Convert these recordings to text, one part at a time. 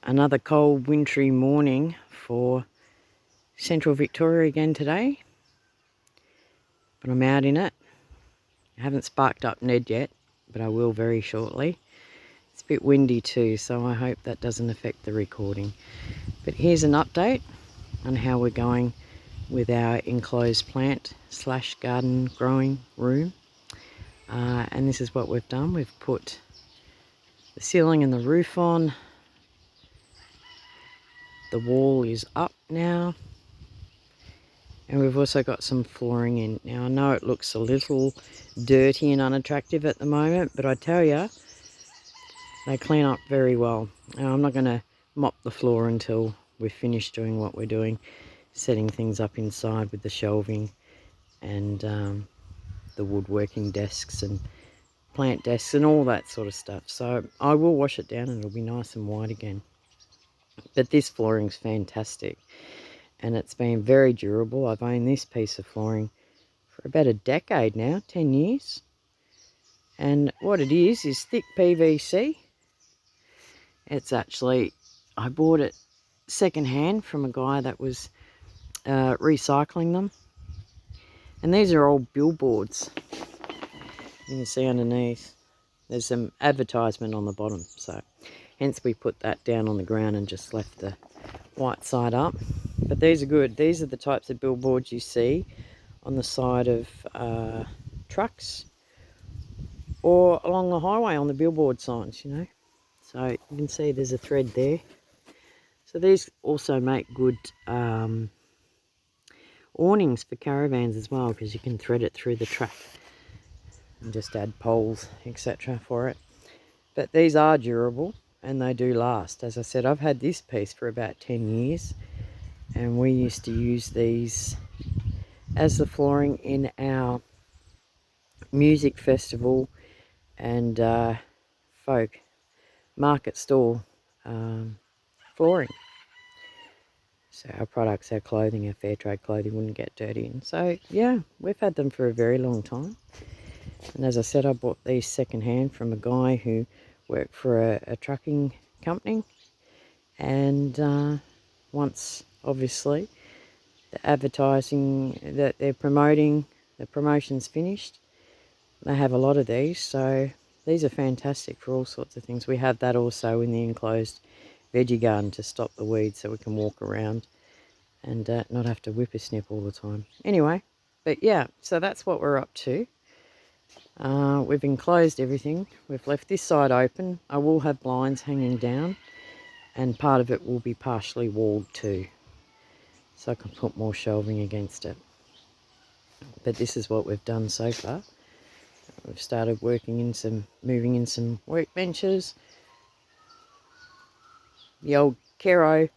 Another cold wintry morning for central Victoria again today, but I'm out in it. I haven't sparked up Ned yet, but I will very shortly. It's a bit windy too, so I hope that doesn't affect the recording. But here's an update on how we're going with our enclosed plant / garden growing room. And this is what we've done. We've put the ceiling and the roof on. The wall is up now. And we've also got some flooring in. Now I know it looks a little dirty and unattractive at the moment, but I tell you, they clean up very well. Now, I'm not going to mop the floor until we've finished doing what we're doing, setting things up inside with the shelving and the woodworking desks and plant desks and all that sort of stuff. So I will wash it down and it'll be nice and white again. But this flooring's fantastic and it's been very durable. I've owned this piece of flooring for about a decade now, 10 years. And what it is thick PVC. It's actually, I bought it secondhand from a guy that was recycling them. And these are old billboards. You can see underneath, there's some advertisement on the bottom. So hence we put that down on the ground and just left the white side up. But these are good. These are the types of billboards you see on the side of trucks or along the highway on the billboard signs, you know. So you can see there's a thread there. So these also make good awnings for caravans as well, because you can thread it through the truck and just add poles, etc. for it. But these are durable and they do last. As I said, I've had this piece for about 10 years and we used to use these as the flooring in our music festival and folk market stall flooring. So our products, our clothing, our fair trade clothing wouldn't get dirty. And so yeah, we've had them for a very long time. And as I said, I bought these secondhand from a guy who worked for a trucking company. And once, obviously, the advertising that they're promoting, the promotion's finished, they have a lot of these. So these are fantastic for all sorts of things. We have that also in the enclosed veggie garden to stop the weeds so we can walk around and not have to whippersnip all the time. Anyway, but yeah, so that's what we're up to. We've enclosed everything. We've left this side open. I will have blinds hanging down and part of it will be partially walled too, so I can put more shelving against it. But this is what we've done so far. We've started moving in some workbenches. The old Kero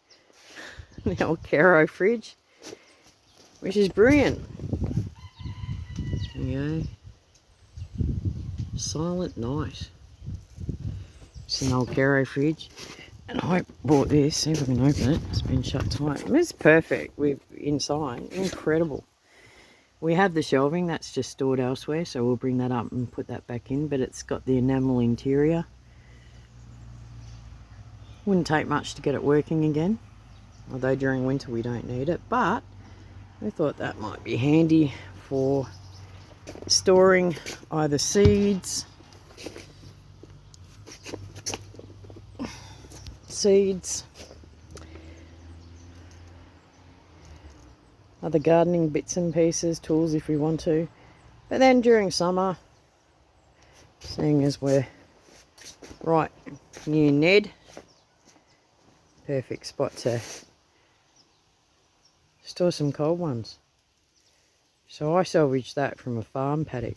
fridge, which is brilliant. There you go. Silent night. It's an old Kero fridge. And I bought this, see if I can open it. It's been shut tight. It's perfect with inside. Incredible. We have the shelving that's just stored elsewhere, so we'll bring that up and put that back in. But it's got the enamel interior. Wouldn't take much to get it working again, although during winter we don't need it. But I thought that might be handy for storing either seeds, other gardening bits and pieces, tools if we want to. But then during summer, seeing as we're right near Ned, perfect spot to store some cold ones. So I salvaged that from a farm paddock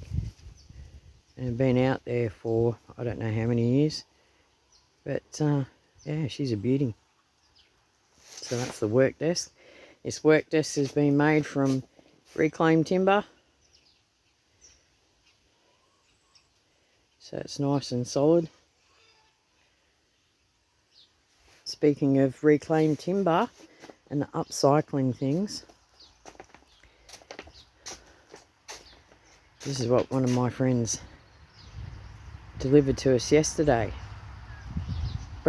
and been out there for I don't know how many years. But yeah, she's a beauty. So that's the work desk. This work desk has been made from reclaimed timber. So it's nice and solid. Speaking of reclaimed timber and upcycling things, this is what one of my friends delivered to us yesterday.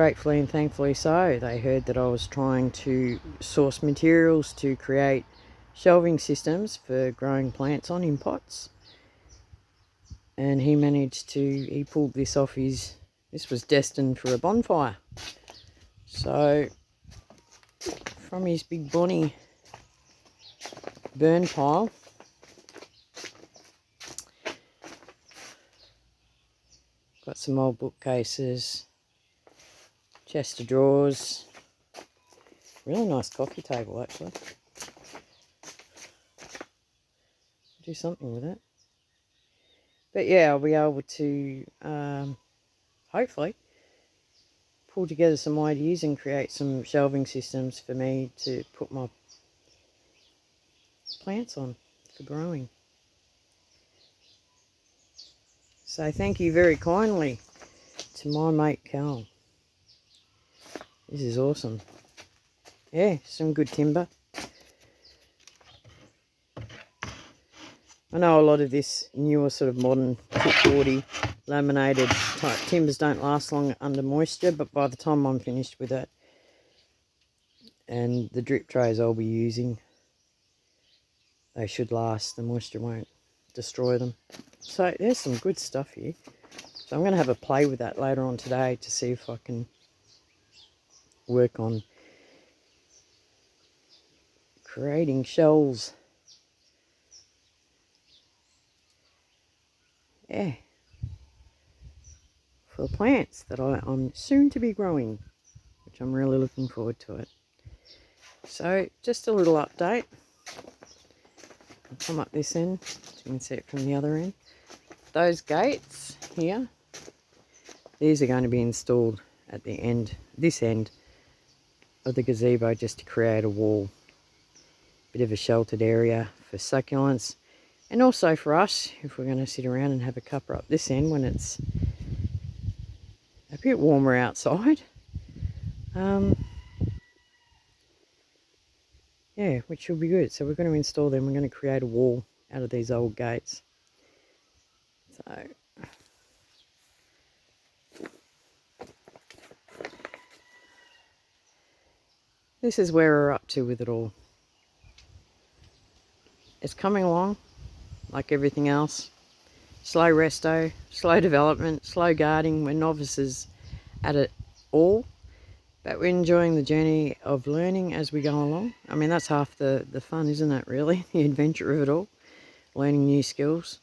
gratefully and thankfully so, they heard that I was trying to source materials to create shelving systems for growing plants on in pots. And he pulled this off this was destined for a bonfire. So, from his big bonny burn pile, got some old bookcases, chest of drawers, really nice coffee table actually. Do something with it. But yeah, I'll be able to hopefully pull together some ideas and create some shelving systems for me to put my plants on for growing. So thank you very kindly to my mate Cal. This is awesome. Yeah, some good timber. I know a lot of this newer sort of modern tip-40 laminated type timbers don't last long under moisture, but by the time I'm finished with it and the drip trays I'll be using, they should last. The moisture won't destroy them. So there's some good stuff here. So I'm going to have a play with that later on today to see if I can work on creating shelves. Yeah. For plants that I'm soon to be growing, which I'm really looking forward to it. So just a little update. I'll come up this end so you can see it from the other end. Those gates here, these are going to be installed at the end, this end of the gazebo, just to create a wall. Bit of a sheltered area for succulents, and also for us if we're going to sit around and have a cuppa up this end when it's a bit warmer outside. Yeah, which will be good. So we're going to install them. We're going to create a wall out of these old gates. So this is where we're up to with it all. It's coming along like everything else. Slow resto, slow development, slow guarding. We're novices at it all, but we're enjoying the journey of learning as we go along. I mean, that's half the fun, isn't it, really? The adventure of it all, learning new skills.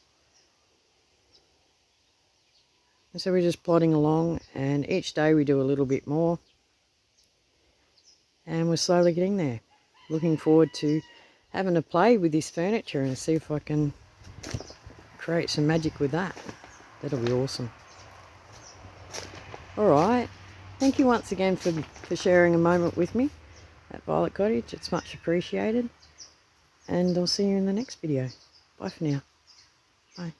And so we're just plodding along, and each day we do a little bit more, and we're slowly getting there. Looking forward to having a play with this furniture and see if I can create some magic with that. That'll be awesome. Alright, thank you once again for sharing a moment with me at Violet Cottage. It's much appreciated, and I'll see you in the next video. Bye for now. Bye.